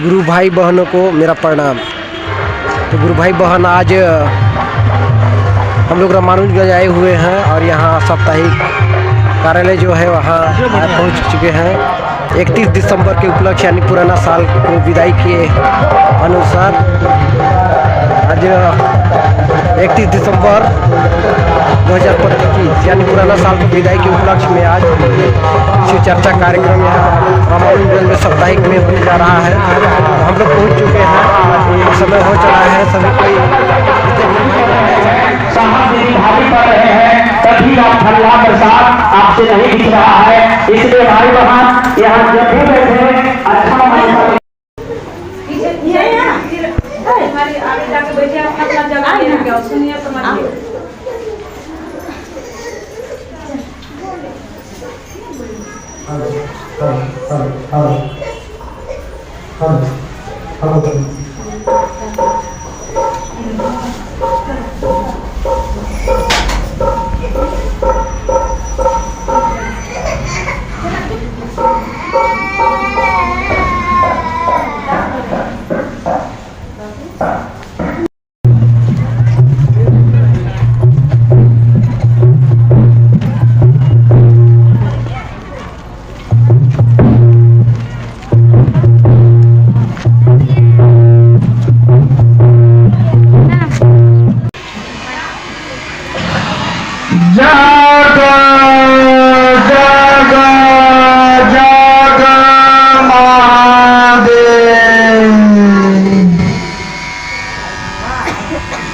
गुरु भाई बहनों को मेरा प्रणाम। तो गुरु भाई बहन, आज हम लोग रामानुजगंज आए हुए हैं और यहाँ साप्ताहिक कार्यालय जो है वहाँ पहुँच चुके हैं। 31 दिसंबर के उपलक्ष्य यानी पुराना साल को विदाई किए अनुसार आज 31 दिसंबर 2025 यानी पुराना साल को विदाई के उपलक्ष्य में आज शिव चर्चा कार्यक्रम यहाँ रामानुजगंज में साप्ताहिक में होने जा रहा है। तो हम लोग पहुँच चुके हैं, समय हो चला है, सभी तभी आप ठल्ला प्रसाद आपसे नहीं दिख रहा है, इसलिए भाई बहन यहाँ जब भी बैठे अच्छा आगे जाके बैठे अपना जगह सुनिए समझिए।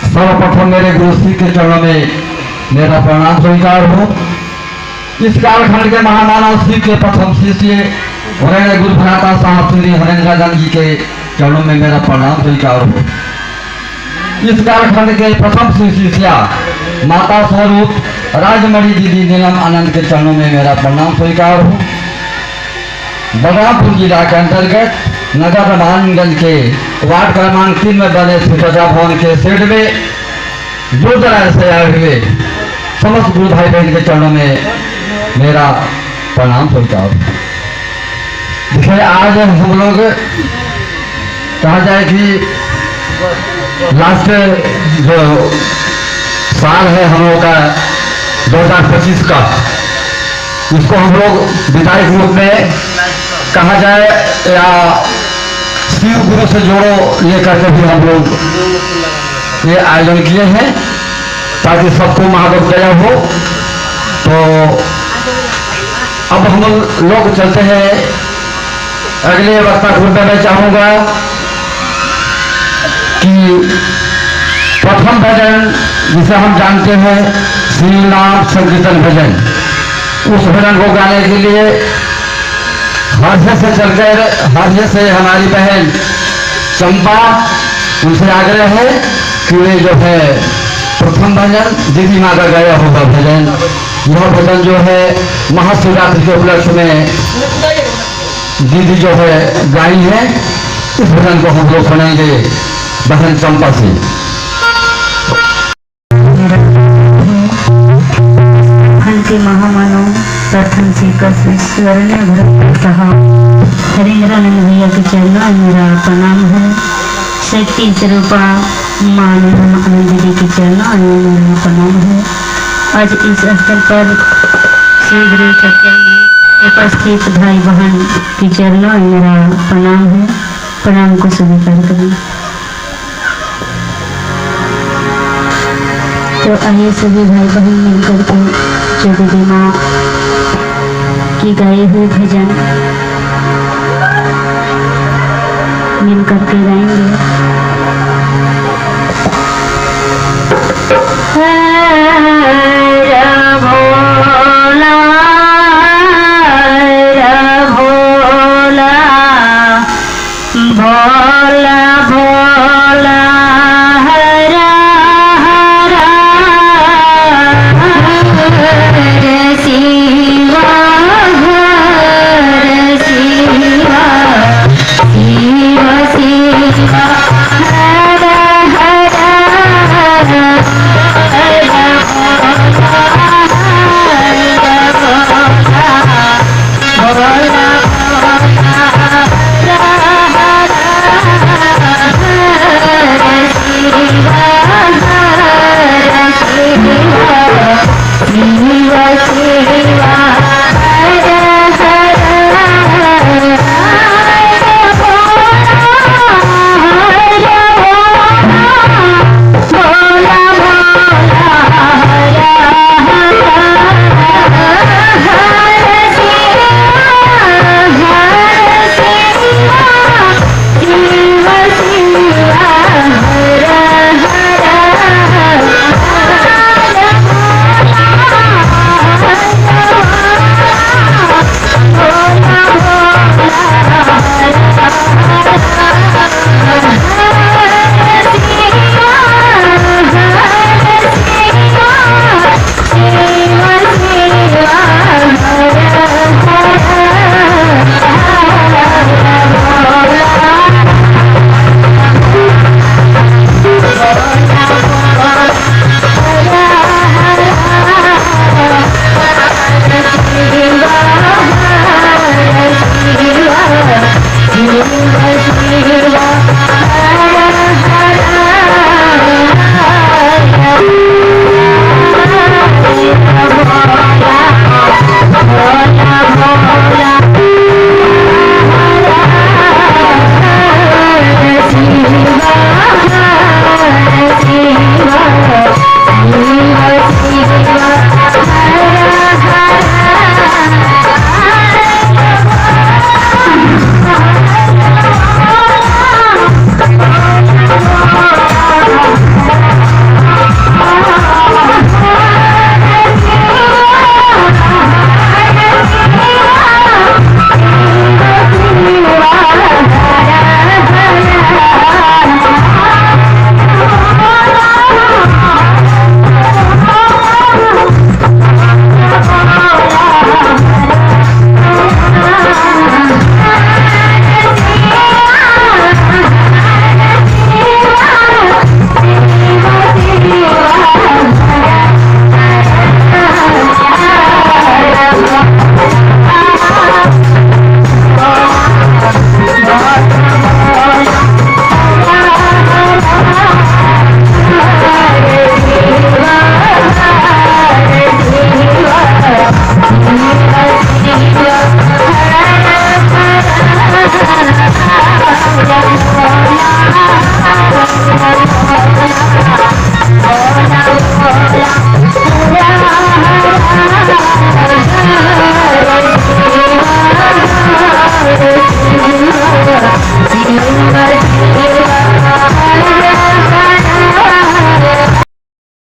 सर्वप्रथम मेरे गुरु श्री के चरणों में मेरा प्रणाम स्वीकार हो। इस कालखंड के महामानव श्री के प्रथम शिष्य हरेंद्र गुरु भ्राता साहब श्री हरेंद्र राजन जी के चरणों में मेरा प्रणाम स्वीकार हो। इस कालखंड के प्रथम श्री शिष्या माता स्वरूप राजमणि दीदी नीलम आनंद के चरणों में मेरा प्रणाम स्वीकार हो। बलरामपुर जिला के अंतर्गत नगर रामानुजगंज के वार्ड क्रमांक 3 में बने सुप्रजा भवन के शेड में दूर दराज से आए हुए समस्त गुरु भाई बहन के चरणों में मेरा प्रणाम स्वीकार। देखिए, आज हम लोग कहा जाए कि लास्ट जो साल है हम लोग का 2025 का, इसको हम लोग विदाई रूप में कहा जाए या शिव गुरु से जोड़ो ये करके भी हम लोग ये आयोजन किए हैं ताकि सबको महादेव दया हो। तो अब हम लोग चलते हैं अगले वक्ता ग्रुप में। मैं चाहूँगा कि प्रथम भजन जिसे हम जानते हैं श्री नाम संकीर्तन भजन, उस भजन को गाने के लिए हास्य से चलकर हास्य से हमारी बहन चंपा, उनसे आग्रह है कि वे जो है प्रथम भजन दीदी माँ का गाया होगा भजन, यह भजन जो है महाशिवरात्रि के उपलक्ष्य में दीदी जो है गाई है, इस भजन को हम लोग सुनेंगे बहन चंपा से। के महामानव प्रथम से स्वर्ण भरत साहब हरिंद्रानंद भैया के चरणों में मेरा प्रणाम है। शक्ति स्वरूपा माँ आनंद दीदी के चरणों में मेरा प्रणाम है। आज इस स्थल पर श्री गुरु चर्चा में उपस्थित भाई बहन के चरणों में मेरा प्रणाम है। प्रणाम को स्वीकार करें। तो आइए सभी भाई बहन मिलकर के जो दीदी माँ की गाए हुए भजन मिल करके गाएंगे।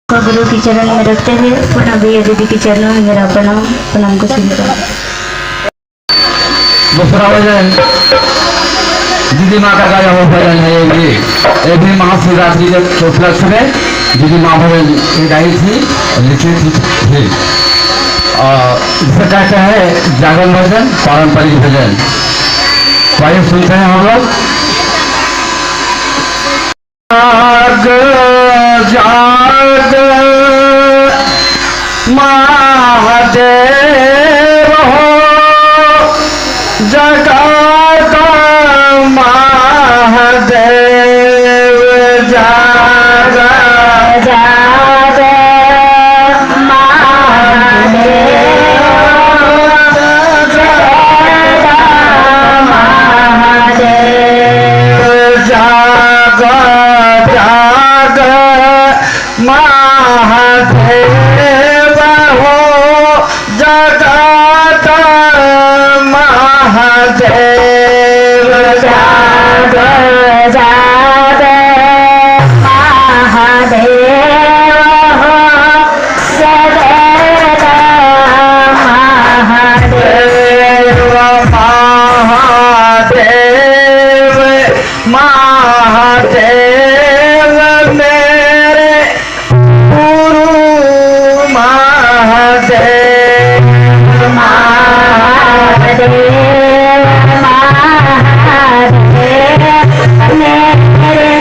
गुरु के चरण में रखते हुए पुनः भैया दीदी के चरणों में मेरा प्रणाम को स्वीकार। दूसरा भजन दीदी माँ का गाया हुआ भजन है ये भी महाशिवरात्रि के उपलक्ष्य में दीदी माँ भजन गाई थी और लिखी थी और इसे कहते हैं जागरण भजन, पारंपरिक भजन। तो आइए सुनते हैं हम लोग। जाग महादेव हो जगत महादेव जाग जाग महादेव जाग जाग महादेव हो जगत महादेव जाग जाग महादेव हो जगत महादेव महादेव महादेव मेरे गुरु महादेव महादेव महादेव मेरे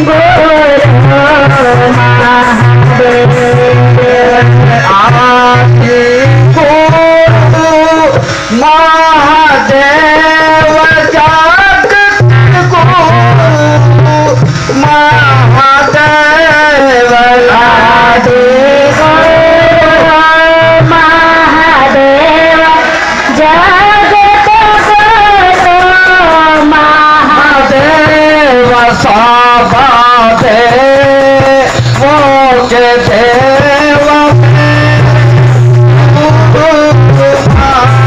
गुरु महादेव आदि गुरु महादेव जाग गुरु महादेव आदि गुरु महादेव जगत गुरु महादेव साबा देव के देव गुरु महादेव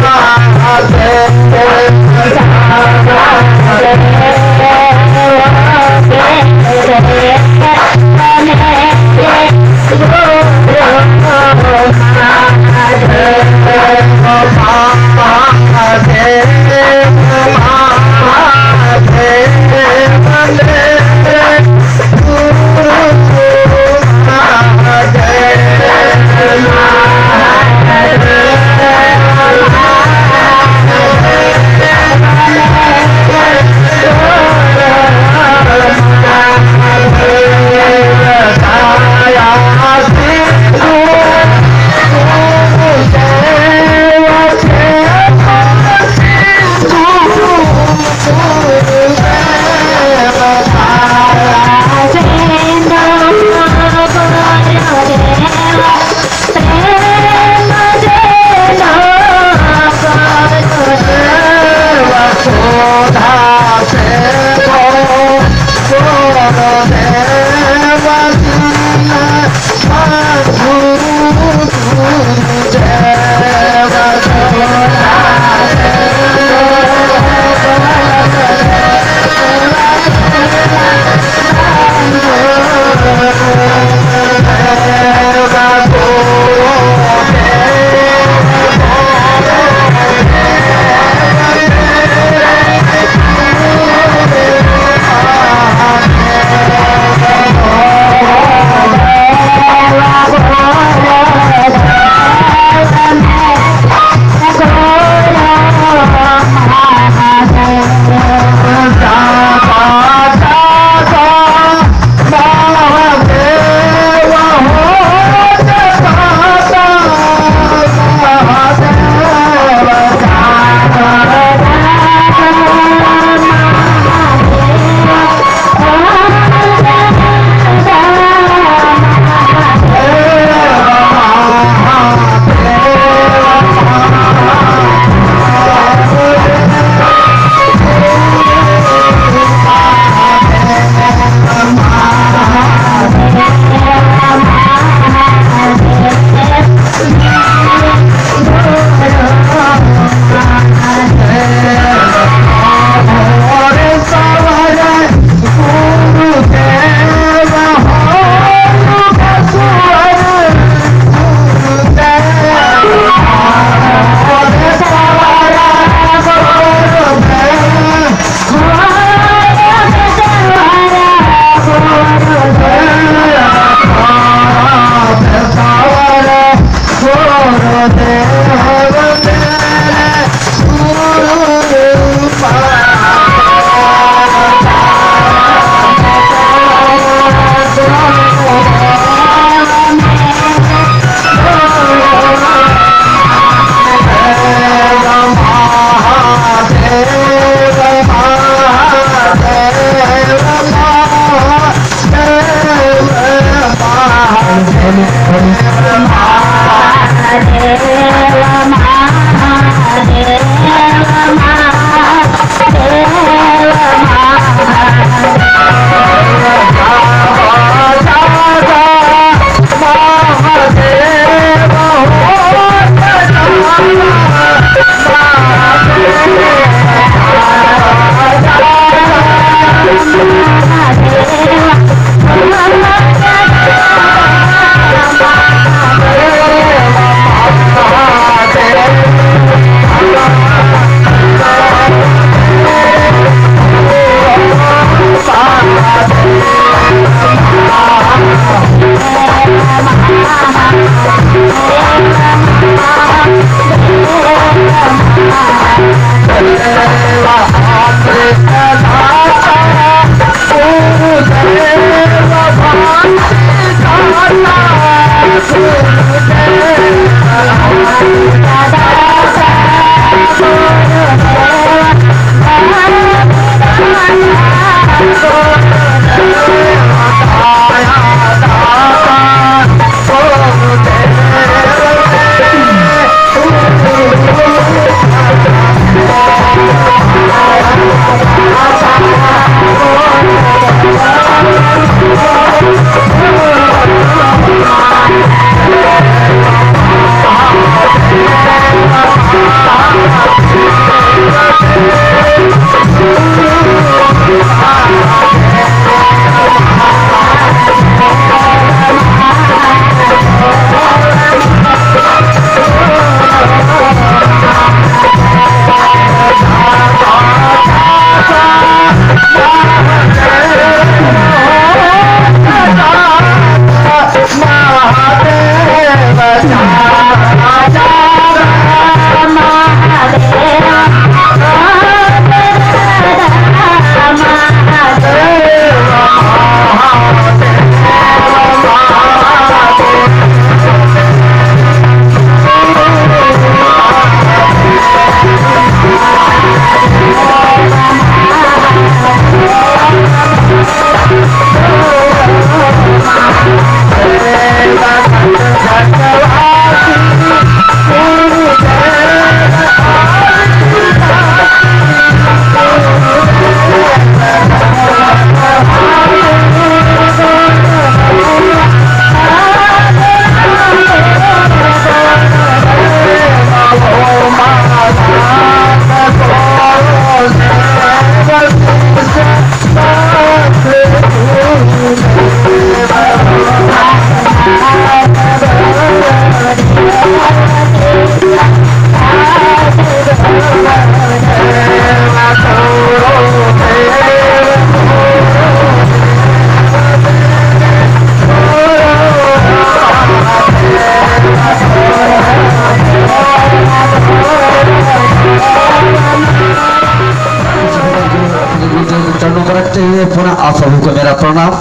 चरणों को रखते हुए पुनः आप सभी को मेरा प्रणाम।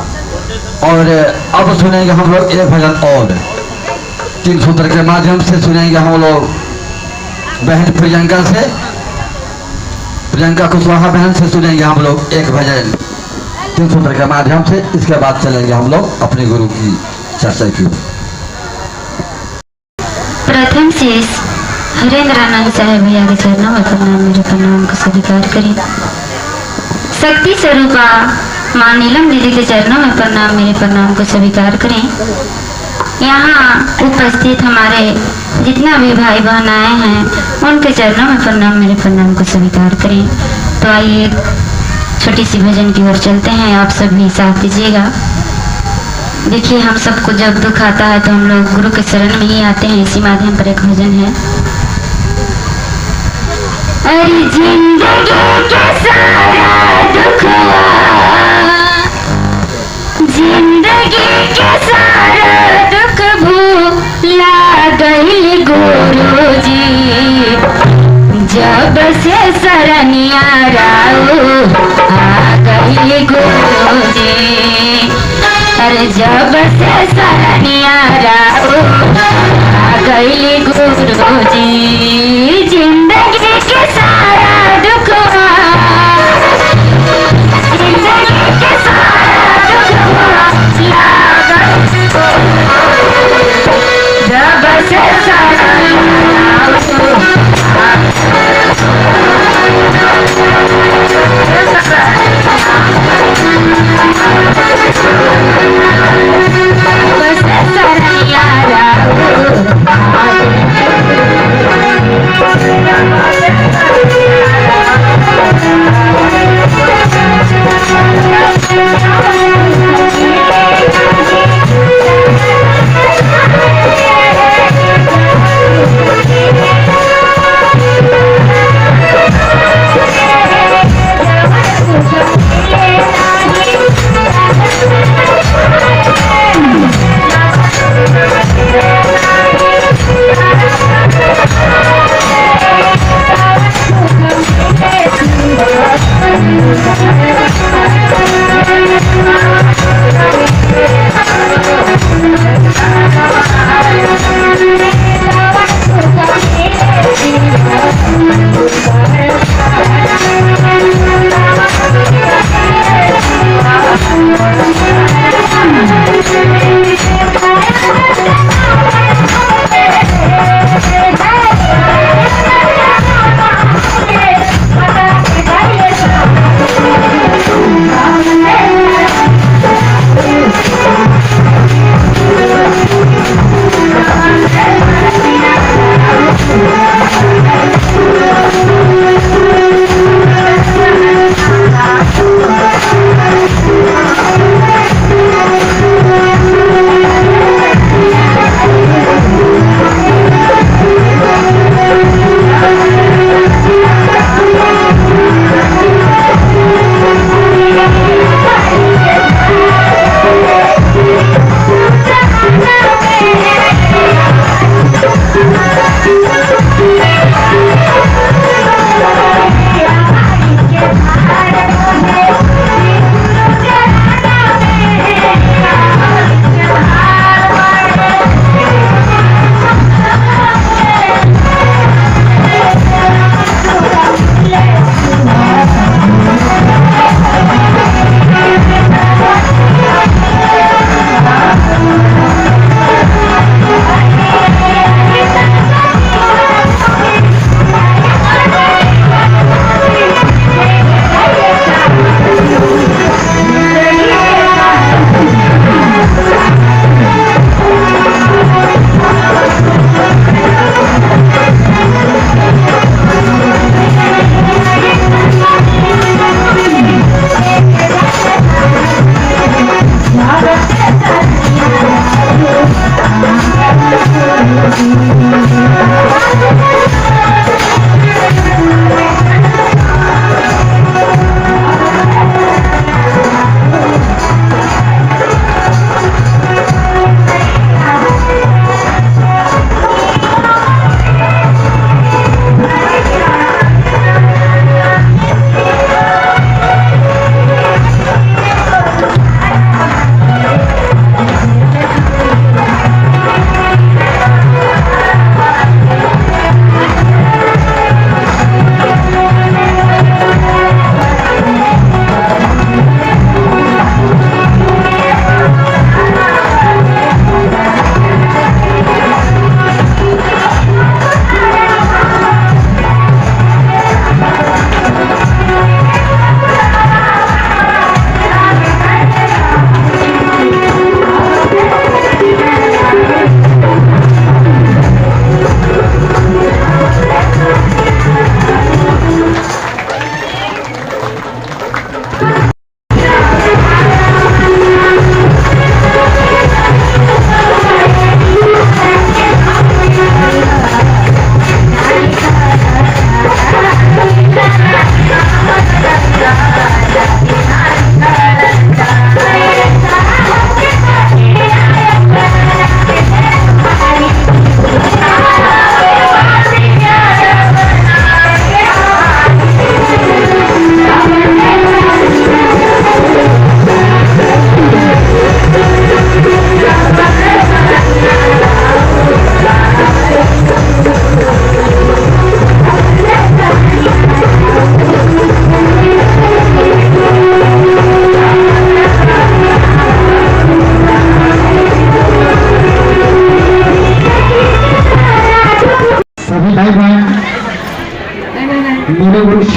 और अब सुनेंगे हम लोग एक भजन और 3 सूत्र के माध्यम से सुनेंगे हम लोग बहन प्रियंका से, प्रियंका कुशवाहा बहन से सुनेंगे हम लोग एक भजन 3 सूत्र के माध्यम से। इसके बाद चलेंगे हम लोग अपने गुरु की चर्चा की। प्रथम शेष हरेंद्रानंद साहब भैया के चरणों में प्रणाम, मेरे प्रणाम को स्वीकार करें। शक्ति स्वरूपा माँ नीलम दीदी के चरणों में प्रणाम, मेरे प्रणाम को स्वीकार करें। यहाँ उपस्थित हमारे जितना भी भाई बहन आए हैं उनके चरणों में प्रणाम, मेरे प्रणाम को स्वीकार करें। तो आइए एक छोटी सी भजन की ओर चलते हैं, आप सब भी साथ दीजिएगा। देखिए, हम सबको जब दुख आता है तो हम लोग गुरु के शरण में ही आते हैं, इसी माध्यम पर एक भजन है। अरे जिंदगी के सारा दुख, जिंदगी के सारा दुख भूला गई गुरुजी, जब से शरणिया राऊ आ गई गुरुजी। अरे जब से शरणिया राऊ आ गई गुरुजी, जिंदगी के सारा दुख, जिंदगी के सारा दुख जब से शरणिया राऊ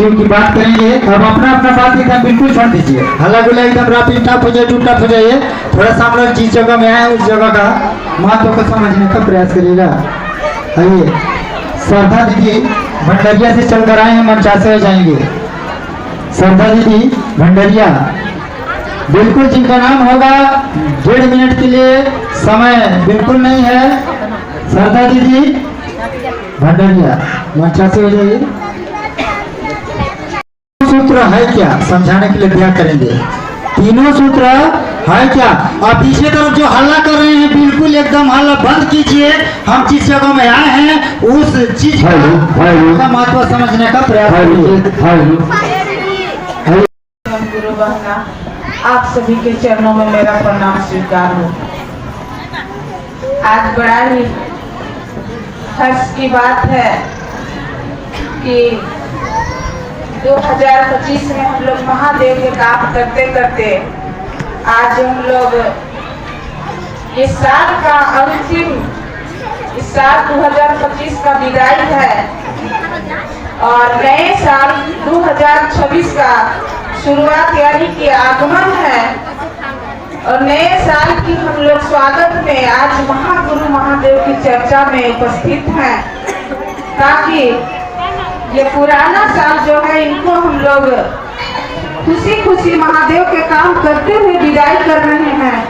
शिष्यों की बात करेंगे। अब अपना अपना बात एकदम बिल्कुल छोड़ दीजिए, हल्ला गुल्ला एकदम रापी टप हो जाए, टूट टप हो जाइए। थोड़ा सा हम लोग जिस जगह में आए उस जगह का महत्व को समझने का प्रयास करिएगा। आइए, श्रद्धा दीदी भंडरिया से चलकर आए हैं, मंचा से जाएंगे। श्रद्धा दीदी भंडरिया, बिल्कुल जिनका नाम होगा 1.5 मिनट के लिए, समय बिल्कुल नहीं है। श्रद्धा दीदी भंडरिया मंचा से हो जाइए। सूत्र है क्या समझाने के लिए दिया करेंगे। तीनों सूत्र है क्या। और पीछे तरफ जो हल्ला कर रहे हैं बिल्कुल एकदम हल्ला बंद कीजिए। हम जिस जगह में आए हैं उस चीज का महत्व समझने का प्रयास करिए। गुरु बहना, आप सभी के चरणों में मेरा प्रणाम स्वीकार हो। आज बड़ा ही हर्ष की बात है कि 2025 में हम लोग महादेव के काम करते करते आज हम लोग इस साल का अंतिम, इस साल 2025 का विदाई है और नए साल 2026 का शुरुआत यानी कि आगमन है। और नए साल की हम लोग स्वागत में आज महागुरु महादेव की चर्चा में उपस्थित हैं, ताकि ये पुराना साल जो है इनको हम लोग खुशी खुशी महादेव के काम करते हुए विदाई कर रहे हैं,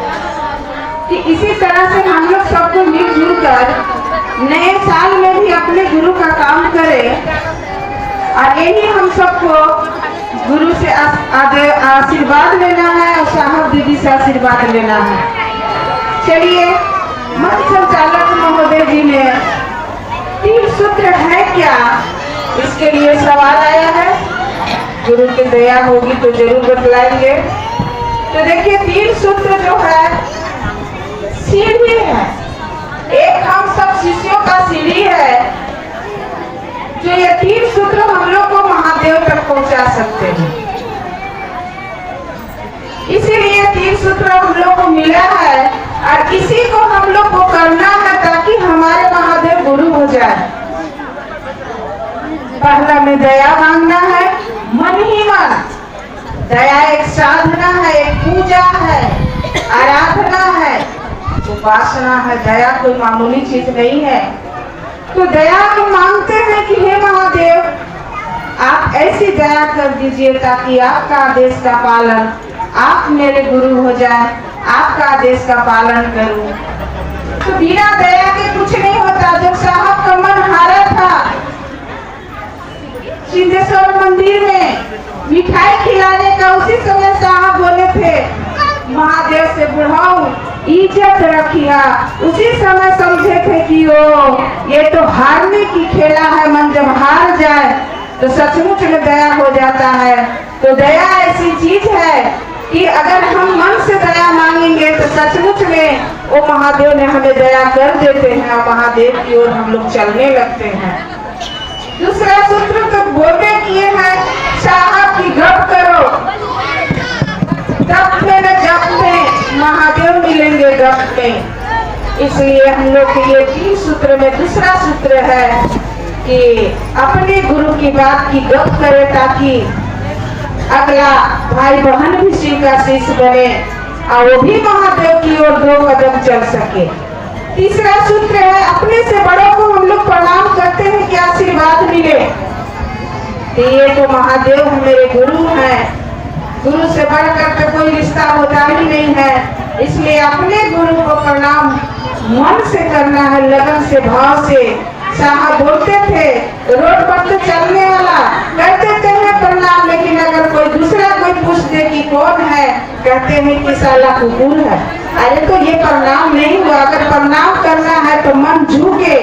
कि इसी तरह से हम लोग सबको मिलजुल कर नए साल में भी अपने गुरु का काम करें। और यही हम सबको गुरु से आशीर्वाद लेना है और साहब दीदी से आशीर्वाद लेना है। चलिए, मंच संचालक महोदय जी ने 3 सूत्र है क्या, इसके लिए सवाल आया है। गुरु की दया होगी तो जरूर बतलाएंगे। तो देखिए, 3 सूत्र जो है सीढ़ी है, एक हम सब शिष्यों का सीढ़ी है, जो ये 3 सूत्र हम लोग को महादेव तक पहुंचा सकते हैं। इसीलिए 3 सूत्र हम लोग को मिला है और इसी को हम लोग को करना है ताकि हमारे महादेव गुरु हो जाए। पहला में दया मांगना है, मन ही मन। दया एक साधना है, एक पूजा है, आराधना है, उपासना है। दया कोई मामूली चीज नहीं है। तो दया को मांगते हैं कि हे महादेव, आप ऐसी दया कर दीजिए ताकि आपका आदेश का पालन, आप मेरे गुरु हो जाए, आपका आदेश का पालन करूं। तो बिना दया के कुछ नहीं होता। जब साहब का मन हारा था सिद्धेश्वर मंदिर में मिठाई खिलाने का, उसी समय साहब बोले थे महादेव से, बुढ़ाऊ इज्जत रखिया। उसी समय समझे थे कि ओ ये तो हारने की खेला है, मन जब हार जाए तो सचमुच में दया हो जाता है। तो दया ऐसी चीज है कि अगर हम मन से दया मांगेंगे तो सचमुच में वो महादेव ने हमें दया कर देते हैं और महादेव की ओर हम लोग चलने लगते हैं। दूसरा सूत्र तो बोलते किए हैं, साहब की गप करो, तप में न जप में महादेव मिलेंगे गप में। इसलिए हम लोग के ये 3 सूत्र में दूसरा सूत्र है कि अपने गुरु की बात की गप करे ताकि अगला भाई बहन भी शिव का शिष्य बने और वो भी महादेव की ओर 2 कदम चल सके। तीसरा सूत्र है, अपने से बड़ों को हम लोग प्रणाम करते हैं कि आशीर्वाद मिले। तो ये तो महादेव मेरे गुरु हैं, गुरु से बढ़कर के कोई रिश्ता होता ही नहीं है। इसलिए अपने गुरु को प्रणाम मन से करना है, लगन से, भाव से। साहब बोलते थे रोड पर तो चलने वाला कर देते हैं प्रणाम, लेकिन अगर कोई दूसरा कोई पूछ दे कि कौन है, कहते हैं कि साला कुकुर है। अरे तो ये प्रणाम नहीं हुआ। अगर प्रणाम करना है तो मन झुके,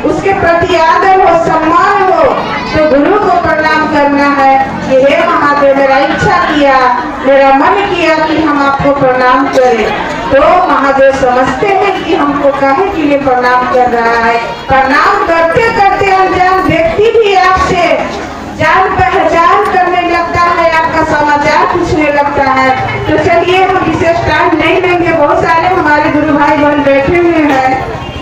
उसके प्रति आदर हो, सम्मान हो। तो गुरु को प्रणाम करना है कि हे महादेव, मेरा इच्छा किया, मेरा मन किया कि हम आपको प्रणाम करें। तो महादेव समझते हैं कि हमको काहे के लिए प्रणाम कर रहा है। प्रणाम करते करते अनजान व्यक्ति भी आपसे जान पहचान करने लगता है, आपका समाचार पूछने लगता है। तो चलिए, हम विशेष टाइम नहीं लेंगे, बहुत सारे हमारे गुरु भाई बहन बैठे हुए हैं।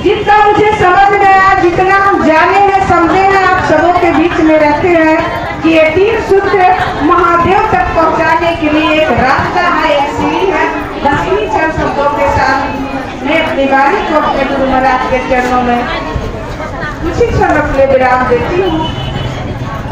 जितना मुझे समझ में आया, जितना हम जाने हैं, समझे हैं, आप सबों के बीच में रखे हैं कि ये 3 सूत्र को अपने गुरु महाराज के चरणों में कुछ ही क्षण अपने विराम देती हूँ।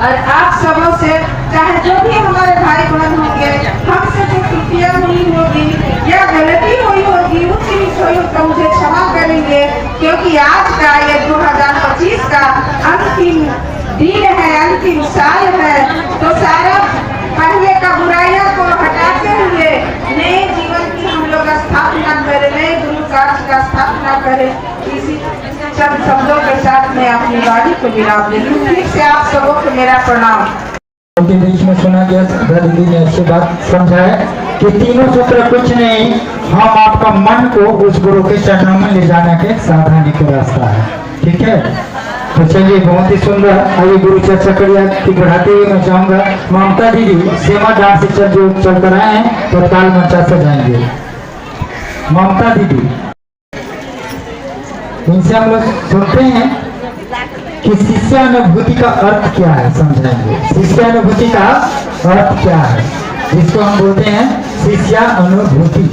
और आप सबों से चाहे जो भी हमारे भाई बहन होंगे, हमसे जो त्रुटियां हुई होगी या गलती हुई होगी, उसकी हुई तो मुझे क्षमा करेंगे, क्योंकि आज का ये 2025 का अंतिम दिन है, अंतिम साल है। तो सारा पहले का बुराइयों को हटाते हुए नए जीवन की हम लोग स्थापना करें, नए गुरु कार्य का स्थापना करें। इसी चंद शब्दों के साथ मैं अपनी वाणी को विराम देती हूँ। फिर से आप सबों को मेरा प्रणाम। उनके बीच में सुना गया, दीदी ने अच्छी बात समझाया कि तीनों सूत्र कुछ नहीं, हम आपका मन को उस गुरु के चरणों में ले जाने के साधन का रास्ता है। ठीक है, तो चलिए, बहुत ही सुंदर। आइए गुरु चर्चा करिए कि बढ़ाते हुए मैं चाहूंगा ममता दीदी सेवा डांस शिक्षक जो चल कर आए हैं तत्काल मंचा से जाएंगे। ममता दीदी, इनसे हम लोग सुनते हैं कि शिष्यानुभूति का अर्थ क्या है, समझाएंगे। शिष्यानुभूति का अर्थ क्या है, जिसको हम बोलते हैं शिष्यानुभूति।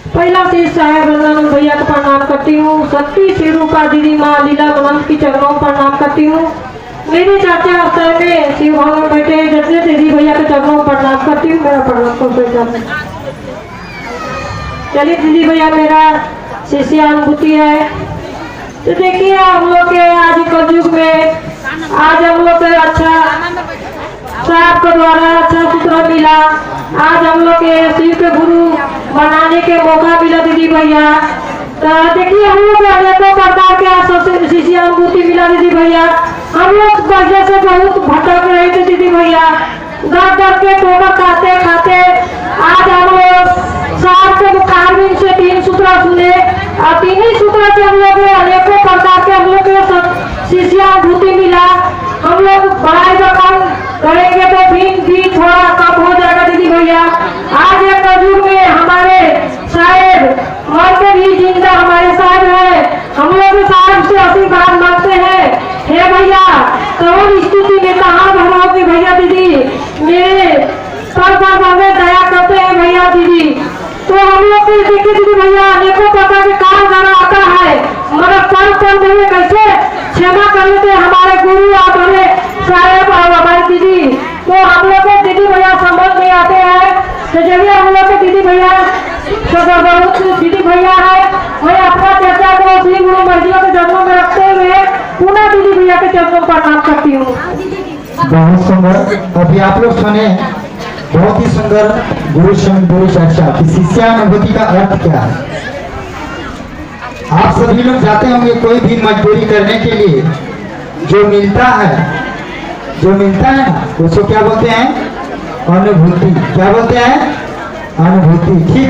पहला शीर्ष साहेब रंजन भैया को प्रणाम करती हूँ। शक्ति श्री रूपा दीदी माँ लीला मनंत की चरणों को प्रणाम करती हूँ। मेरी चर्चा अवसर में शिव भवन में बैठे जैसे दीदी भैया के चरणों को प्रणाम करती हूँ। मेरा प्रणाम को चलिए दीदी भैया, मेरा शिष्यानुभूति है। तो देखिए, हम लोग के आज कलयुग में आज हम लोग के अच्छा साहब के द्वारा अच्छा सूत्र मिला। आज हम लोग के शिव के गुरु बनाने के मौका मिला दीदी भैया। तो देखिए, हम लोग अनेकों प्रकार के शिष्यानुभूति मिला दीदी भैया। हम लोग पहले से बहुत भटक रहे थे दीदी भैया, दर दर के ठोकर खाते खाते आज हम लोग साहब के मुखारबिन से 3 सूत्र सुने और 3 ही सूत्र से हम लोग अनेकों प्रकार के हम लोग शिष्यानुभूति मिला। हम लोग पढ़ाई का काम करेंगे तो भी थोड़ा कम हो जाएगा दीदी भैया। आज एक कलयुग में हमारे साहेब मर के भी जिंदा हमारे साहब है। हम लोग साहब से आशीर्वाद मांगते हैं, हे भैया कौन स्तुति में कहाँ भरोगे भैया दीदी, मेरे पर में दया करते हैं भैया दीदी। तो हम लोग देखिए दीदी भैया, अनेकों प्रकार के काम करना आता है, मगर पर में कैसे क्षमा कर लेते हमारे गुरु और हमारे साहेब और हमारी दीदी। तो हम लोग के दीदी भैया समझ नहीं आते हैं। तो चलिए, हम लोग के दीदी भैया बहुत दीदी भैया है, मैं अपना चर्चा को श्री गुरु मर्जियों के चरणों में रखते हुए पुनः दीदी भैया के चरणों पर प्रणाम करती हूँ। बहुत सुंदर। अभी आप लोग सुने बहुत ही सुंदर गुरु चर्चा कि शिष्यानुभूति का अर्थ क्या है। आप सभी लोग जाते होंगे कोई भी मजदूरी करने के लिए, जो मिलता है ना, उसको क्या बोलते हैं, अनुभूति। क्या बोलते हैं, अनुभूति। ठीक,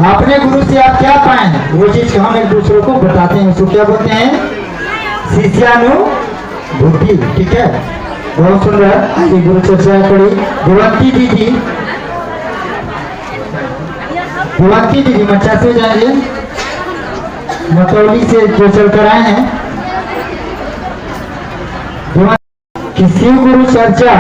अपने गुरु से आप क्या पाए वो चीज हम एक दूसरे को बताते हैं, उसको क्या बोलते हैं, शिष्यानुभूति। ठीक है, बहुत सुंदर। आइए गुरु चर्चा करी। देवंती दीदी मंचा से जाएंगे, मतौली से जो चल कर आए हैं। कि शिव गुरु चर्चा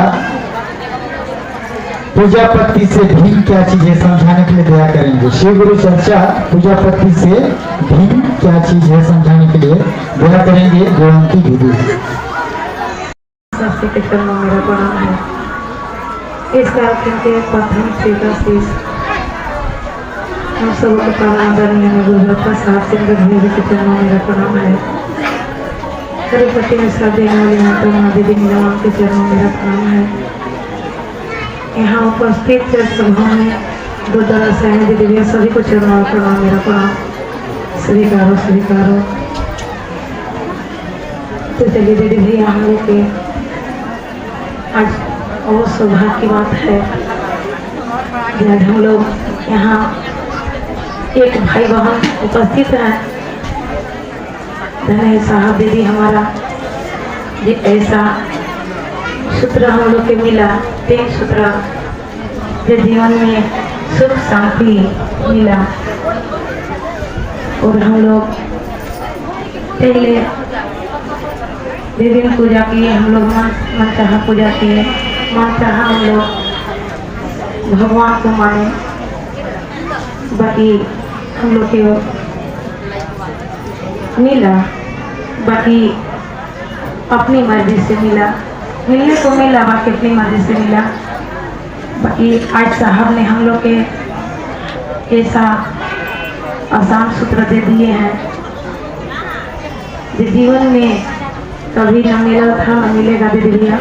पूजा पत्ती से भिन्न क्या चीज है समझाने के लिए दया करेंगे। शिव गुरु चर्चा पूजा पत्ती से भिन्न क्या चीज है समझाने के लिए दया करेंगे देवंती दीदी। के चरणों में मेरा प्रणाम है। इस कार्यक्रम के प्रथम शीर्ष हम सब आदरणीय गुरुदत्ता साहब सिंह गढ़वी के चरणों में मेरा प्रणाम है। तिरुपति में साथ देने वाली माता माँ दीदी नीलम के चरणों में मेरा प्रणाम है। यहाँ उपस्थित सभा में गुरुद्वारा साहिब दीदी सभी को चरणों में प्रणाम, मेरा प्रणाम। स्वीकारो। तो चलिए दीदी भैया, हम लोग के आज और सौभाग्य की बात है कि आज हम लोग यहाँ एक भाई बहन उपस्थित हैं। धन्य साहब दीदी हमारा ये ऐसा सूत्र हम लोग के मिला, 3 सूत्र जो जीवन में सुख शांति मिला। और हम लोग पहले दीदी ने पूजा किए, हम लोग मन चाहा पूजा किए, मन चाहा हम लोग भगवान को माने। बाकी हम लोग के मिला, बाकी अपनी मर्जी से मिला, मिलने को मिला, बाकी अपनी मर्जी से मिला। बाकी आज साहब ने हम लोग के ऐसा आसान सूत्र दे दिए हैं जो जीवन में कभी न मिला था न मिलेगा, दे दिया।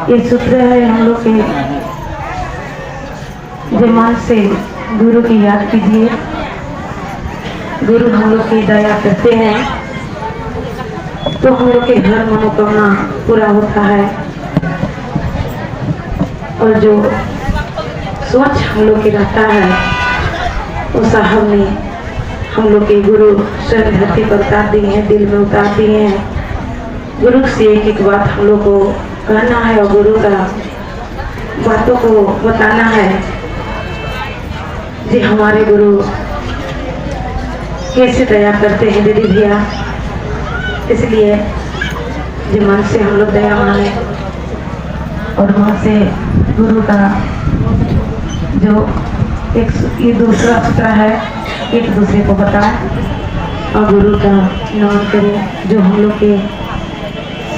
ये सूत्र है हम लोग के, जो मन से गुरु की याद कीजिए, गुरु हम लोग की दया करते हैं तो हम लोग के हर मनोकामना पूरा होता है। और जो सोच हम लोग के रहता है वो साहब ने हम लोग के गुरु स्वयं धरती पर उतार दिए हैं, दिल में उतार दिए हैं। गुरु से एक एक बात हम लोग को कहना है और गुरु का बातों को बताना है जी। हमारे गुरु कैसे दया करते हैं दीदी भैया, इसलिए जो मन से हम लोग दया माने और मन से गुरु का जो एक ये दूसरा सूत्र है एक दूसरे को बताए और गुरु का नाम करें, जो हम लोग के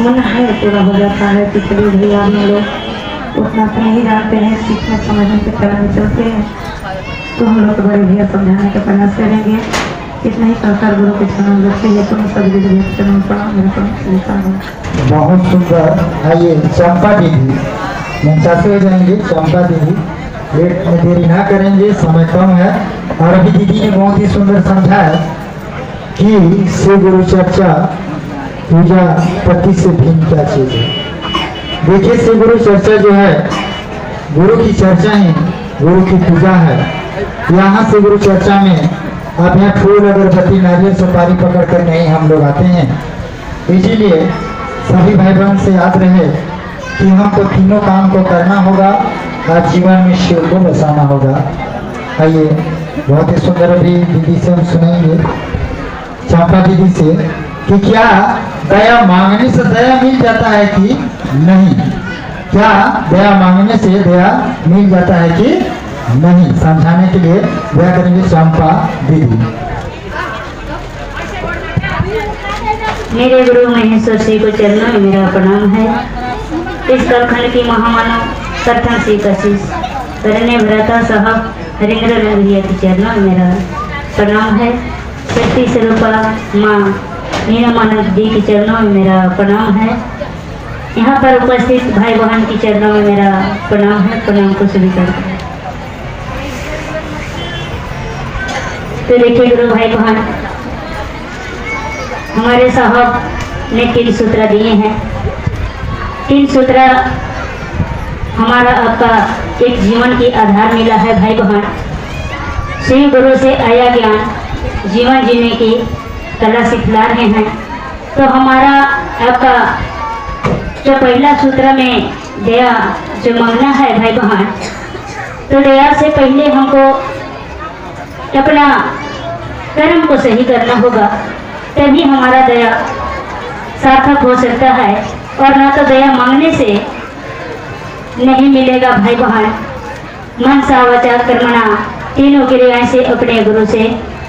मन है पूरा हो जाता है। तो चलिए भैया हम लोग उतना तो नहीं जानते हैं, सीखने समझने के तरह में चलते हैं, तो हम लोग बड़े भैया समझाने का प्रयास करेंगे। इतना ही कहकर गुरु के चरण रखते हैं, तुम सब दीदी चरण पड़ा मेरे को स्वीकार हो। बहुत सुंदर। आइए चंपा दीदी, मनचासे हो जाएंगे। चंपा दीदी लेट में देरी ना करेंगे, समय कम है। और अभी दीदी ने बहुत ही सुंदर समझाया कि श्री गुरु चर्चा पूजा पति से भिन्न क्या चीज है। देखिए श्री गुरु चर्चा जो है गुरु की चर्चा है, गुरु की पूजा है। यहाँ से गुरु चर्चा में अब यहाँ फूल अगरबत्ती नारियल सुपारी पकड़ कर नहीं हम लोग आते हैं। इसीलिए सभी भाई बहन से याद रहे कि हमको तीनों काम को करना होगा और जीवन में शिव को बसाना होगा। आइए बहुत ही सुंदर अभी दीदी से हम सुनेंगे, चंपा दीदी से, कि क्या दया मांगने से दया मिल जाता है कि नहीं, क्या दया मांगने से दया मिल जाता है कि नहीं, समझाने के लिए दया करेंगे चंपा दीदी। मेरे गुरु महेश्वर श्री को चरणों में मेरा प्रणाम है। इस कलखंड की महामानव प्रथम श्री कशिश करने भ्राता साहब हरिंद्र भैया के चरणों में मेरा प्रणाम है। शक्ति स्वरूपा माँ मीना मानव जी के चरणों में मेरा प्रणाम है। यहाँ पर उपस्थित भाई बहन के चरणों में मेरा प्रणाम है, प्रणाम को स्वीकार करें। तो देखिए गुरु भाई बहन, हमारे साहब ने 3 सूत्र दिए हैं। 3 सूत्र हमारा आपका एक जीवन की आधार मिला है भाई बहन। श्री गुरु से आया ज्ञान जीवन जीने की कला सिखला रहे हैं। तो हमारा आपका जो पहला सूत्र में दया जो मांगना है भाई बहन, तो दया से पहले हमको अपना कर्म को सही करना होगा, तभी हमारा दया सार्थक हो सकता है। और ना तो दया मांगने से नहीं मिलेगा भाई बहन। मन सा वचा कर्मणा तीनों क्रियाएं से अपने गुरु से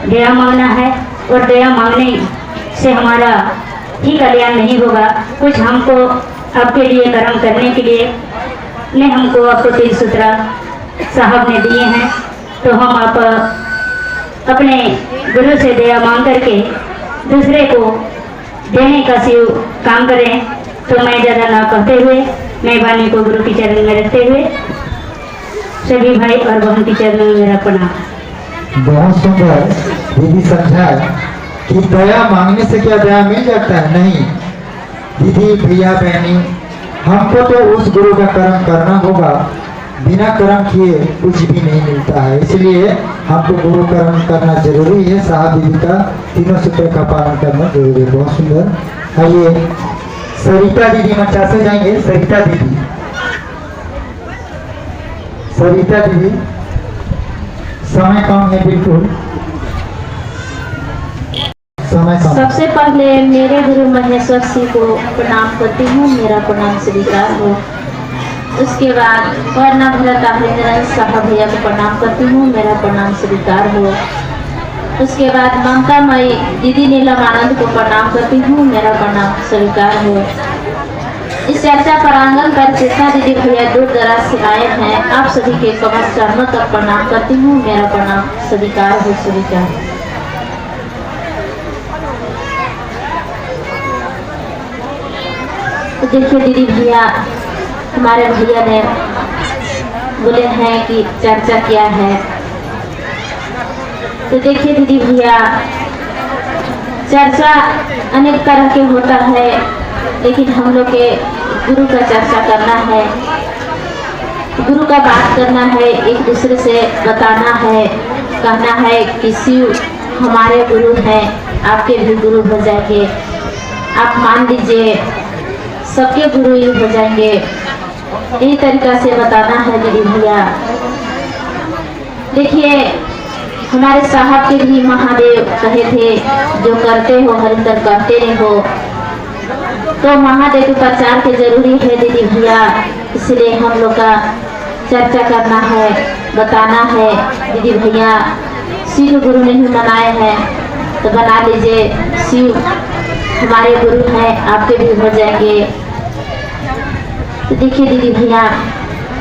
दया मांगना है। और दया मांगने से हमारा ही कल्याण नहीं होगा, कुछ हमको आपके लिए कर्म करने के लिए ने हमको आपको 3 सूत्र साहब ने दिए हैं। तो हम आप अपने गुरु से दया मांग करके दूसरे को देने का शिव काम करें। तो मैं ज़्यादा ना कहते हुए मैं वाणी को गुरु के चरण में रखते हुए सभी भाई और बहन के चरणों में मेरा प्रणाम। बहुत सुंदर दीदी समझाए कि दया मांगने से क्या दया मिल जाता है, नहीं। दीदी भैया बहनी, हमको तो उस गुरु का कर्म करना होगा, बिना कर्म किए कुछ भी नहीं मिलता है। इसलिए हमको गुरु कर्म करना जरूरी है। साहब दीदी का 3 सूत्र का पालन करना जरूरी है। बहुत सुंदर। आइए सरिता दीदी मंचा से जाएंगे। सरिता दीदी, सरिता दीदी, समय कम है, बिल्कुल समय कम। सबसे पहले मेरे गुरु महेश्वर सिंह को प्रणाम करती हूँ, मेरा प्रणाम स्वीकार हो। उसके बाद वरना भरत हरिंद्र साहब भैया को प्रणाम करती हूँ, मेरा प्रणाम स्वीकार हो। उसके बाद ममता मई दीदी नीलम आनंद को प्रणाम करती हूँ, मेरा प्रणाम स्वीकार हो। इस चर्चा प्रांगण पर जितना दीदी भैया दूर दराज से आए हैं, आप सभी के कमर चरणों तक प्रणाम करती हूँ, मेरा प्रणाम स्वीकार हो, स्वीकार। तो देखिए दीदी भैया, हमारे भैया ने बोले हैं कि चर्चा क्या है। तो देखिए दीदी भैया, चर्चा अनेक तरह के होता है, लेकिन हम लोग के गुरु का चर्चा करना है, गुरु का बात करना है, एक दूसरे से बताना है, कहना है कि शिव हमारे गुरु हैं, आपके भी गुरु हो जाएंगे, आप मान लीजिए सबके गुरु ही हो जाएंगे। यही तरीका से बताना है दीदी भैया। देखिए हमारे साहब के भी महादेव कहे थे, जो करते हो हरिंदर करते रहो। तो महादेव के प्रचार के जरूरी है दीदी भैया, इसलिए हम लोग का चर्चा करना है, बताना है दीदी भैया। शिव गुरु नहीं बनाए हैं तो बना लीजिए, शिव हमारे गुरु हैं, आपके भी हो जाएंगे। तो देखिए दीदी भैया,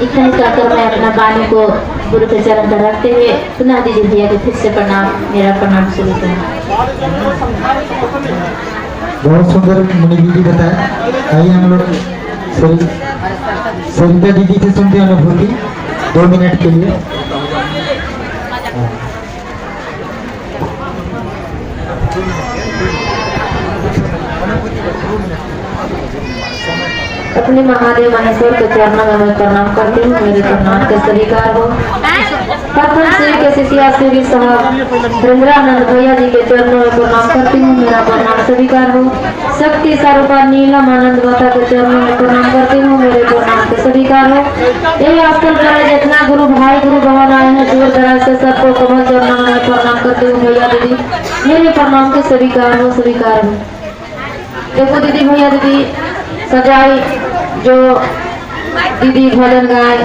इतना कहकर मैं अपना वाणी को गुरु के चरण पर रखते हुए पुनः दीदी भैया को फिर से प्रणाम, मेरा प्रणाम शुरू करें। बहुत सुंदर मुनि दीदी बताया। आइए हम लोग सरिता दीदी से सुनते हैं अनुभूति 2 मिनट के लिए। अपने महादेव महेश्वर के चरणों में मैं प्रणाम करती हूँ, मेरे प्रणाम के स्वीकार हो। प्रथम श्री के शिष्या श्री साहब हरिंद्रानंद भैया जी के चरणों में प्रणाम करती हूँ, मेरा प्रणाम स्वीकार हो। शक्ति स्वरूपा नीलम आनंद माता के चरणों में प्रणाम करती हूँ, मेरे प्रणाम के स्वीकार हो। यही स्थल पर जितना गुरु भाई गुरु बहन आए हैं दूर दराज से, सबको कमल चरणों में प्रणाम करती हूँ भैया दीदी, मेरे प्रणाम के स्वीकार हो, स्वीकार हो। देखो दीदी भैया, दीदी सजाई जो दीदी भजन गाय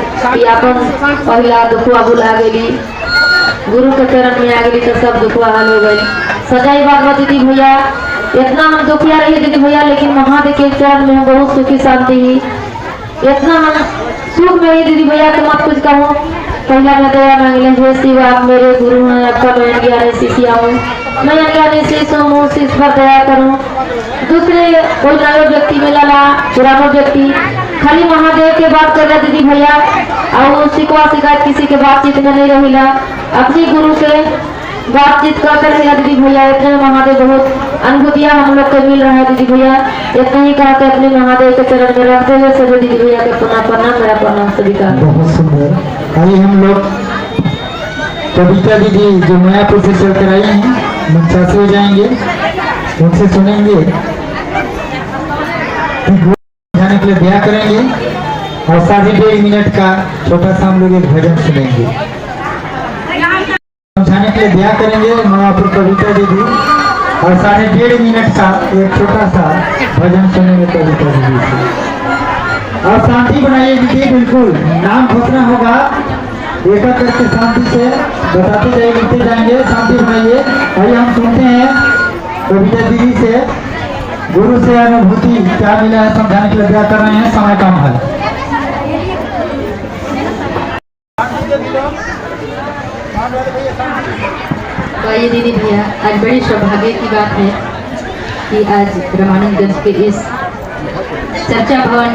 अपन पहला दुखुआ भुला गई, गुरु के चरण में आ गई तो सब दुखुआ हल हो गई। सजाई बात दीदी भैया, इतना हम दुखिया रही दीदी भैया, लेकिन महादेव के चरण में हम बहुत सुखी शांति ही, इतना हम सुख में ही दीदी भैया तो मत कुछ कहूँ। पहला मैं दया मांगले, हे शिव आप मेरे गुरु हैं, आपका मैं अज्ञानी शिष्या हूँ, मैं अज्ञानी शिष्य हूँ, शिष्य पर दया करूँ। दूसरे कोई नया व्यक्ति मिला ला, पुराना व्यक्ति खाली महादेव के बात कर रहा दीदी भैया, और शिकवा शिकायत किसी के बातचीत में नहीं रहिला, अपनी गुरु के बातचीत करते रहेगा दीदी भैया। इतने महादेव बहुत अनुभूतियाँ हम लोग को मिल रहा है दीदी भैया। इतना ही कहा के अपने महादेव के चरण में रखते हुए सभी दीदी भैया के पुनः प्रणाम, मेरा प्रणाम सभी का। बहुत सुंदर। आइए हम लोग कविता दीदी जो मायापुर से चल कर आई हैं, मंचा से हो जाएंगे, उनसे सुनेंगे, जाने के लिए दया करेंगे, और 1.5 मिनट का छोटा सा हम लोग एक भजन सुनेंगे, समझाने के लिए दया करेंगे मायापुर कविता दीदी, और 1.5 मिनट का एक छोटा सा भजन सुनेंगे कविता दीदी से। और शांति बनाइए दीदी, बिल्कुल नाम घोषणा होगा, एक एक करके शांति से बताते जाइए, लिखते जाएंगे, शांति बनाइए। आइए हम सुनते हैं कविता दीदी से गुरु से अनुभूति क्या मिला है, समझाने के लिए दया कर रहे हैं, समय कम है। आइए दीदी भैया, आज बड़ी सौभाग्य की बात है कि आज रामानंदगंज के इस चर्चा भवन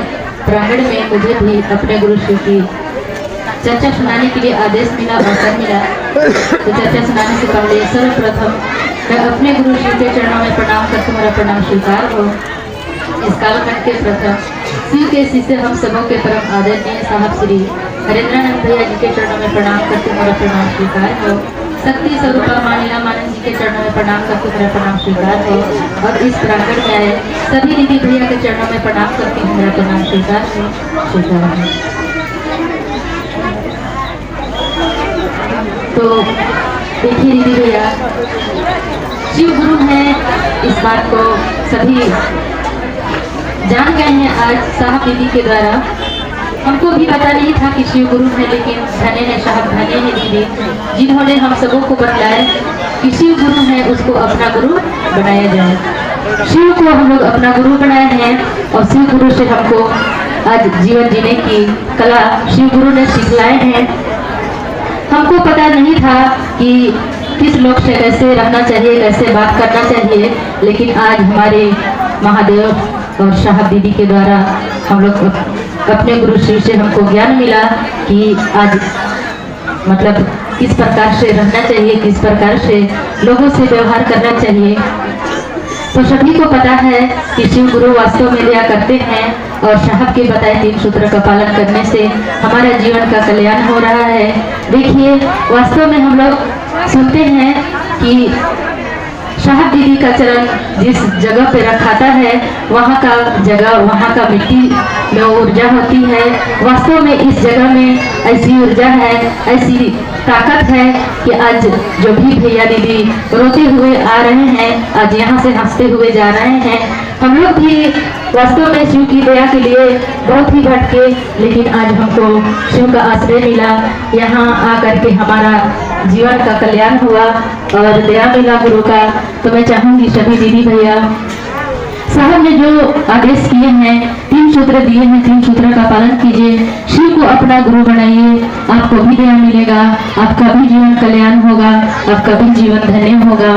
प्रांगण में मुझे भी अपने गुरु शिव की चर्चा सुनाने के लिए आदेश मिला, अवसर मिला। तो चर्चा सुनाने से पहले सर्वप्रथम मैं अपने गुरु शिव के चरणों में प्रणाम करके मेरा प्रणाम स्वीकार हो। इस कालखंड के प्रथम शिव के शिष्य हम सबों के परम आदरणीय साहब श्री हरिंद्रानंद भैया जी के चरणों में प्रणाम करके मेरा प्रणाम स्वीकार हो। शक्ति स्वरूपा मां नीलमानंद जी के चरणों में प्रणाम करके मेरा प्रणाम स्वीकार हो। और इस प्रांगण में आए सभी दीदी भैया के चरणों में प्रणाम करके मेरा प्रणाम स्वीकार हो, स्वीकार हो। तो देखिए दीदी भैया, शिव गुरु हैं, इस बात को सभी जान गए हैं आज साहब दीदी के द्वारा। हमको भी पता नहीं था कि शिव गुरु है, लेकिन धन्य है साहब, धन्य है दीदी जिन्होंने हम सबों को बतलाया कि शिव गुरु है उसको अपना गुरु बनाया जाए। शिव को हम लोग अपना गुरु बनाए हैं और शिव गुरु से हमको आज जीवन जीने की कला शिव गुरु ने सिखलाए हैं। हमको पता नहीं था कि किस लोग से कैसे रहना चाहिए, कैसे बात करना चाहिए, लेकिन आज हमारे महादेव और साहब दीदी के द्वारा हम लोग अपने गुरु शिव से हमको ज्ञान मिला कि आज मतलब किस प्रकार से रहना चाहिए, किस प्रकार से लोगों से व्यवहार करना चाहिए। तो सभी को पता है कि शिव गुरु वास्तव में दया करते हैं और साहब के बताए 3 सूत्र का पालन करने से हमारा जीवन का कल्याण हो रहा है। देखिए वास्तव में हम लोग सुनते हैं कि साहब दीदी का चरण जिस जगह पे रखाता है वहाँ का जगह, वहाँ का मिट्टी में ऊर्जा होती है। वास्तव में इस जगह में ऐसी ऊर्जा है, ऐसी ताकत है कि आज जो भी भैया दीदी रोते हुए आ रहे हैं, आज यहाँ से हंसते हुए जा रहे हैं। हम लोग भी वास्तव में शिव की दया के लिए बहुत ही भटके, लेकिन आज हमको शिव का आश्रय मिला। यहाँ आकर के हमारा जीवन का कल्याण हुआ और दया मिला गुरु का। तो मैं चाहूंगी सभी दीदी भैया साहब ने जो आदेश किए हैं, 3 सूत्र दिए हैं, 3 सूत्र का पालन कीजिए, शिव को अपना गुरु बनाइए, आपको भी दया मिलेगा, आपका भी जीवन कल्याण होगा, आपका भी जीवन धन्य होगा।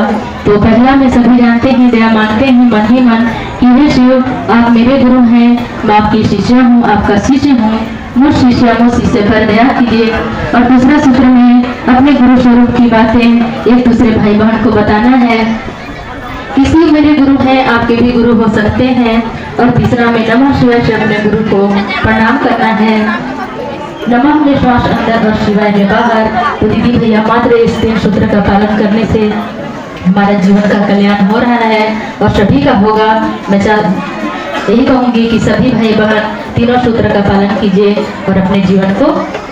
तो पहला में सभी जानते हैं, दया मानते हैं मन ही मन कि हे शिव आप मेरे गुरु हैं, मैं आपकी शिष्य हूँ, आपका शिष्य हूँ, मुझ शिष्य पर दया कीजिए। और दूसरा सूत्र में अपने गुरु स्वरूप की बातें एक दूसरे भाई बहन को बताना है। किसी मेरे गुरु हैं, आपके भी गुरु हो सकते हैं। और तीसरा में नमः शिवाय से अपने गुरु को प्रणाम करना है। नमः में श्वास अंदर और शिवाय में बाहर। तो दीदी भैया मात्र इस 3 सूत्र का पालन करने से हमारा जीवन का कल्याण हो रहा है और सभी का होगा। मैं यही कहूँगी कि सभी भाई बहन तीनों सूत्र का पालन कीजिए और अपने जीवन को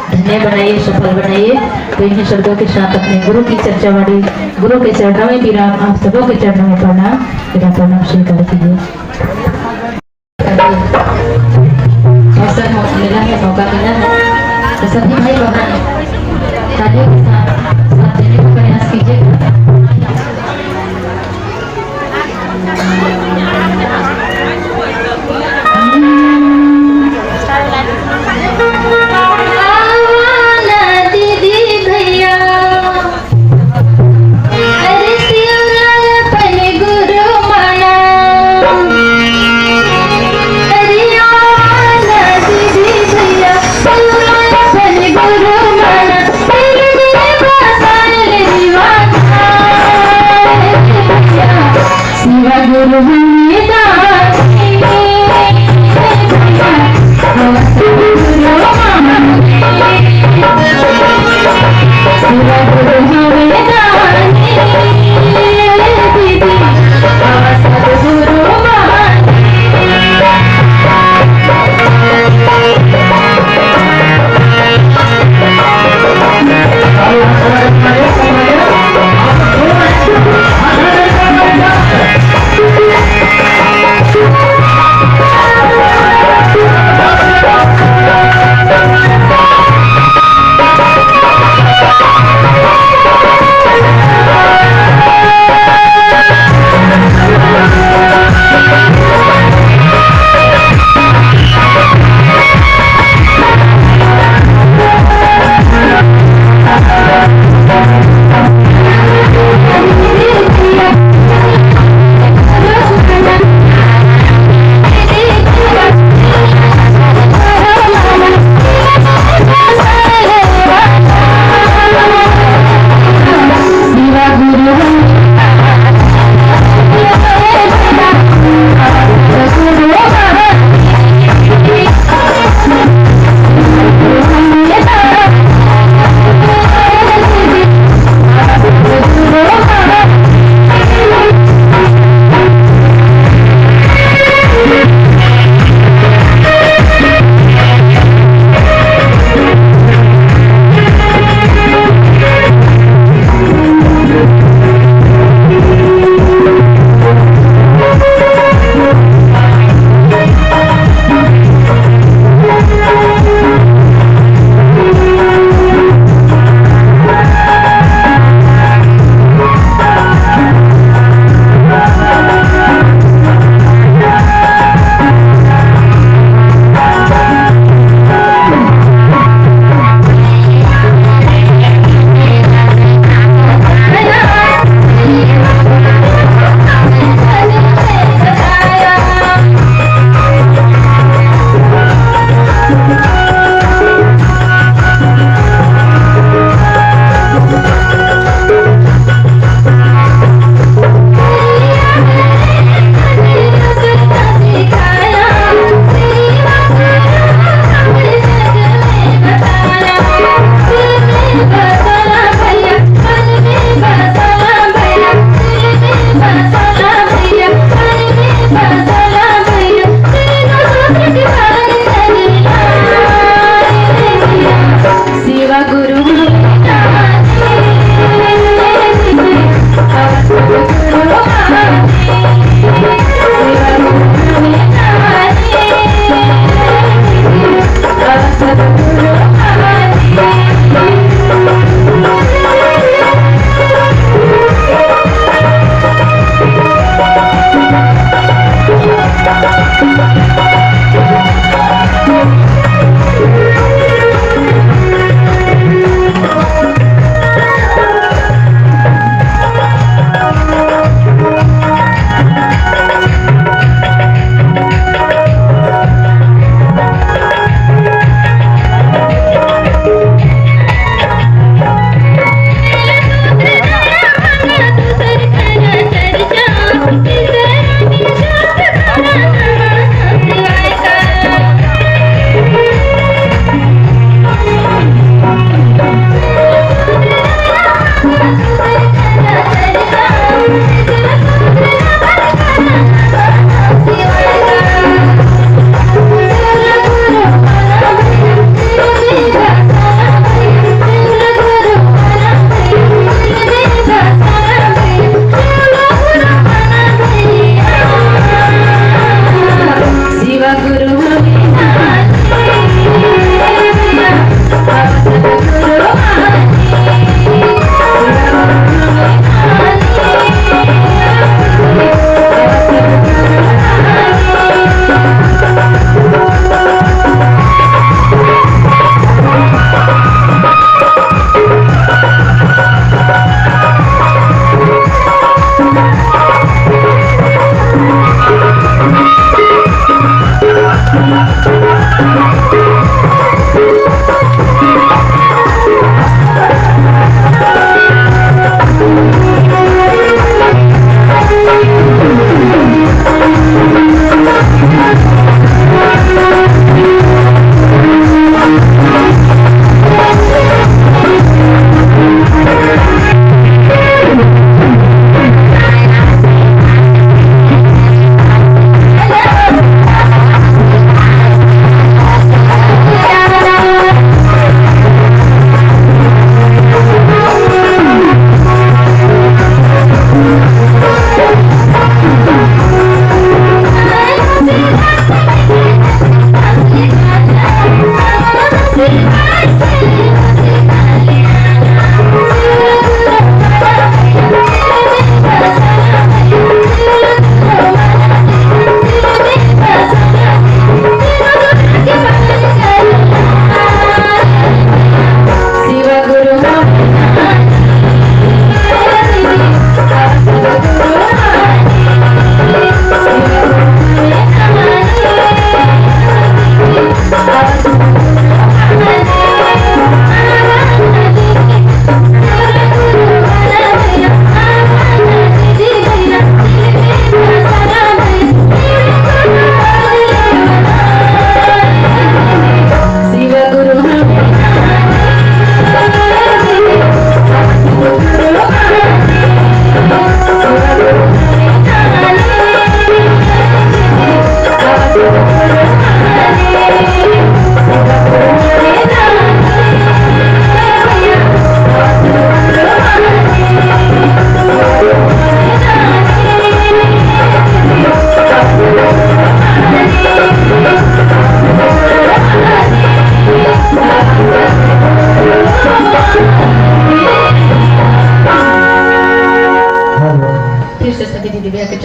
धन्य बनाइए, सफल बनाइए। तो इन्हीं शब्दों के साथ अपने गुरु की चर्चा वाली गुरु के चरणों में विराम, आप सबों के चरणों में प्रणाम, मेरा प्रणाम स्वीकार कीजिए। अवसर मिला है, मौका मिला है, तो सभी भाई बहन तालियों के साथ देने का प्रयास कीजिए। गुरु माना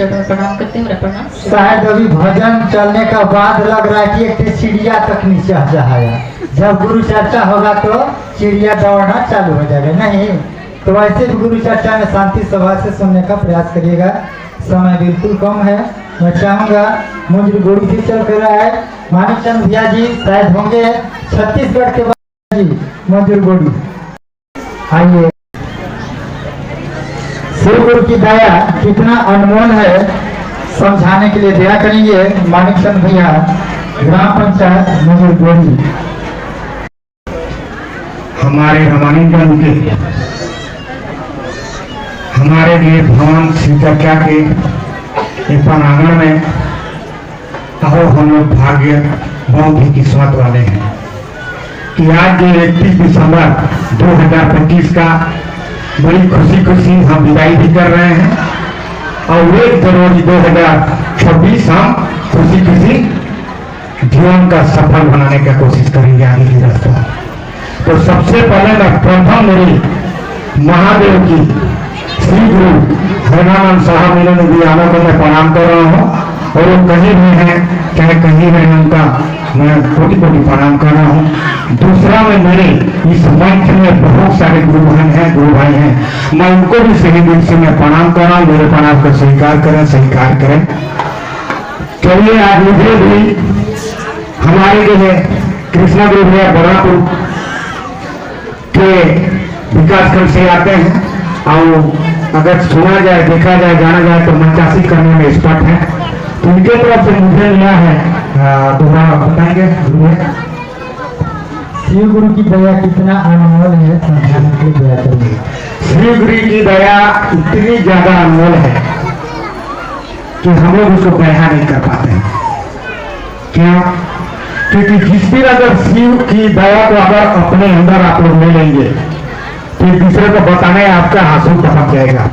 चरणों में प्रणाम करते हैं। मेरा प्रणाम। शायद अभी भजन चलने का बाद लग रहा है कि एक चिड़िया तक नीचे चढ़ाया। जब गुरु चर्चा होगा तो चिड़िया दौड़ना चालू हो जाएगा। नहीं तो वैसे भी गुरु चर्चा में शांति सभा से सुनने का प्रयास करिएगा। समय बिल्कुल कम है। मैं चाहूँगा मुझे गोड़ी भी चल कर रहा है। मानिक चंद भैया जी शायद होंगे छत्तीसगढ़ के बाद जी मंजूर गोड़ी। आइए, शिव गुरु की दया कितना अनमोल है समझाने के लिए दया करेंगे मानिक चंद भैया, ग्राम पंचायत मंजूर गोड़ी। हमारे रामानुजगंज के हमारे लिए भगवान श्री चर्चा के प्रांगण में और हम लोग भाग्य बहुत ही किस्मत वाले हैं कि आज जो 31 दिसंबर 2025 का बड़ी खुशी हम विदाई भी कर रहे हैं और 1 जनवरी 2026 हम खुशी जीवन का सफल बनाने का कोशिश करेंगे आगे की रास्ता। तो सबसे पहले मैं प्रथम मेरी महादेव की श्री गुरु हरिनानंद साहब मिलन विद्यालय को मैं प्रणाम कर रहा हूँ और वो कहीं भी हैं चाहे कहीं भी उनका मैं कोटि प्रणाम कर रहा हूँ। दूसरा में मेरे इस मंच में बहुत सारे गुरु भाई हैं, मैं उनको भी सही दिल से मैं प्रणाम कर रहा हूँ। मेरे प्रणाम को स्वीकार करें। चलिए आज मुझे भी हमारे जो है कृष्णा गुरु भैया बड़ापुर के विकासखंड से आते हैं और अगर सुना जाए देखा जाए जाना जाए तो मनचासी करने में एक्सपर्ट है। तो उनके तरफ से मुझे मिला है दोबारा बताएंगे गुरु। शिव गुरु की दया कितना अनमोल है समझाने के लिए दया करिए। श्री गुरु की दया इतनी ज्यादा अनमोल है कि हम लोग उसको बयान नहीं कर पाते हैं। क्यों? क्योंकि जिस दिन अगर शिव की दया को अगर अपने अंदर आप लोग ले लेंगे तो एक दूसरे को बताने आपका आंसू टपक जाएगा।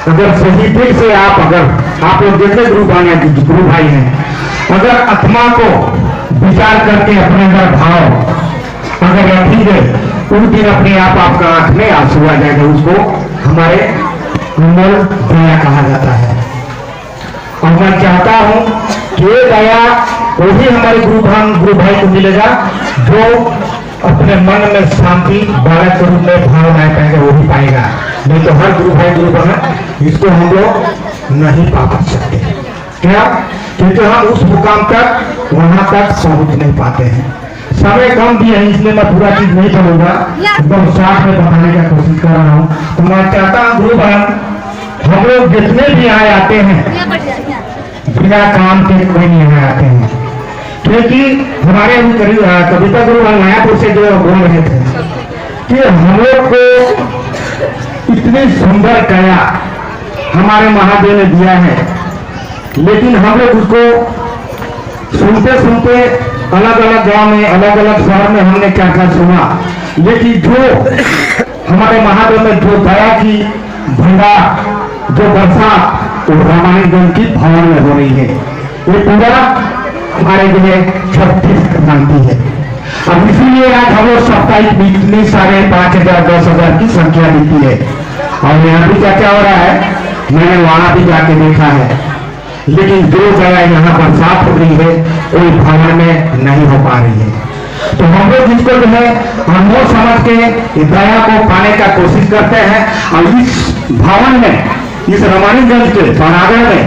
अगर सही दिल से अगर आप लोग जितने गुरु भाई हैं, अगर आत्मा को विचार करके अपने अंदर भाव अगर रखेंगे उस दिन अपने आप आपका आंख में आंसू आ जाएगा। उसको हमारे अनमोल दया कहा जाता है। और मैं चाहता हूं कि ये दया वही हमारे गुरु भाई को मिलेगा जो अपने मन में शांति बालक के रूप में भावनाएं पाएगा, वो ही पाएगा। नहीं तो हर गुरु बहन इसको हम लोग नहीं पा सकते। क्या? क्योंकि हम उस मुकाम तक वहां तक पहुंच नहीं पाते हैं। समय कम भी है इसलिए मैं पूरा चीज नहीं करूंगा, एकदम साथ में बताने का कोशिश कर रहा हूँ। तो मैं चाहता हूँ गुरु बहन हम लोग जितने भी आए आते हैं बिना काम के कोई नहीं आए आते हैं। क्योंकि हमारे कविता गुरु मायापुर से जो बोल रहे थे कि हम लोग को इतनी सुंदर कला हमारे महादेव ने दिया है, लेकिन हम लोग उसको सुनते सुनते अलग अलग गांव में अलग अलग शहर में हमने क्या क्या सुना, लेकिन जो हमारे महादेव में जो दया की भंडार जो वर्षा रामानुजगंज की भवन में हो रही है, ये पूरा हमारे लिए 36 क्रांति है। अब इसीलिए आज हम लोग साप्ताहिक इतनी सारे 5,000 10,000 की संख्या मिलती है। और यहाँ भी क्या क्या हो रहा है, मैंने वहां भी जाके देखा है, लेकिन जो दया यहाँ बरसात हो रही है वो भवन में नहीं हो पा रही है। तो हम लोग जिसको जो है अनमोल समझ के दया को पाने का कोशिश करते हैं। और इस भवन में इस रामानुजगंज के प्रांगण में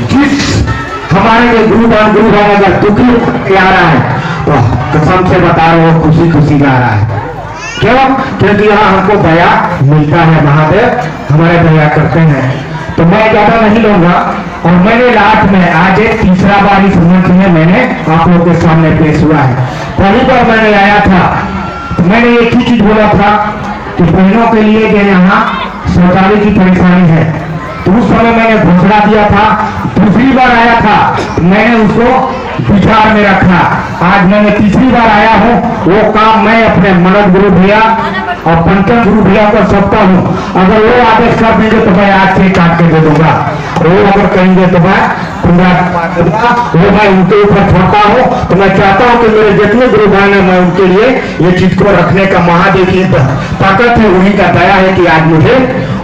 जिस हमारे जो गुरु भाई अगर दुखी आ रहा है तो कसम से बता रहे हो खुशी खुशी गा रहा है। क्यों? क्योंकि यहाँ हमको दया मिलता है, महादेव हमारे दया करते हैं। तो मैं ज्यादा नहीं लूंगा और मैंने लास्ट में आज एक तीसरा बार इस मंच में मैंने आप लोग के सामने पेश हुआ है। पहली बार मैंने आया था तो मैंने एक ही चीज बोला था कि बहनों के लिए जो यहाँ शौचालय की परेशानी है, तो उस समय मैंने घोषणा दिया था। दूसरी बार आया था मैंने उसको विचार में रखा। आज मैंने तीसरी बार आया हूँ, वो काम मैं अपने मनोज गुरु भैया और पंचम गुरु भैया को सकता हूँ। अगर वो आदेश कर देंगे तो मैं आज से काट के दे दूंगा, वो अगर कहेंगे तो मैं वो मैं उनके ऊपर छोड़ता हूँ। तो मैं चाहता हूँ कि मेरे जितने गुरु भाई हैं मैं उनके लिए ये चीज को रखने का महादेव की ताकत है, उन्हीं का दया है कि आज मुझे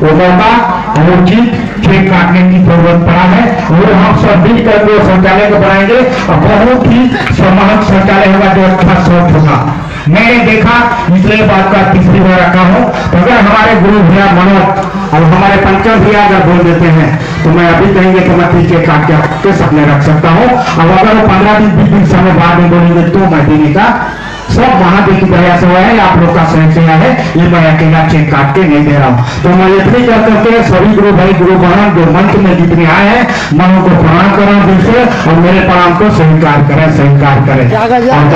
वो मौका वो चीज केक काटने की जरूरत पड़ा है। और हम सब मिल करके शौचालय को बनाएंगे और बहुत ही सम्मानित शौचालय होगा जो अच्छा स्वच्छ होगा। मैंने देखा, इसलिए बात का तीसरी बार रखा हूँ। तो अगर हमारे गुरु भैया मनोज और हमारे पंचम भैया अगर बोल देते हैं तो मैं अभी कहेंगे कि मैं केक काट के आपके सामने रख सकता हूँ। अब अगर वो 15 दिन 20 दिन समय बाद में बोलेंगे तो मैं देने का सब महादेव की दया से हुआ है, आप लोग का सहयोग से है, ये मैं अकेला केक काट के नहीं दे रहा हूँ। तो मैं इतनी कर करके सभी गुरु भाई गुरु बहन जो मंच में जितने आए हैं मैं उनको प्रणाम कर रहा हूँ दिल से और मेरे प्रणाम को स्वीकार करें और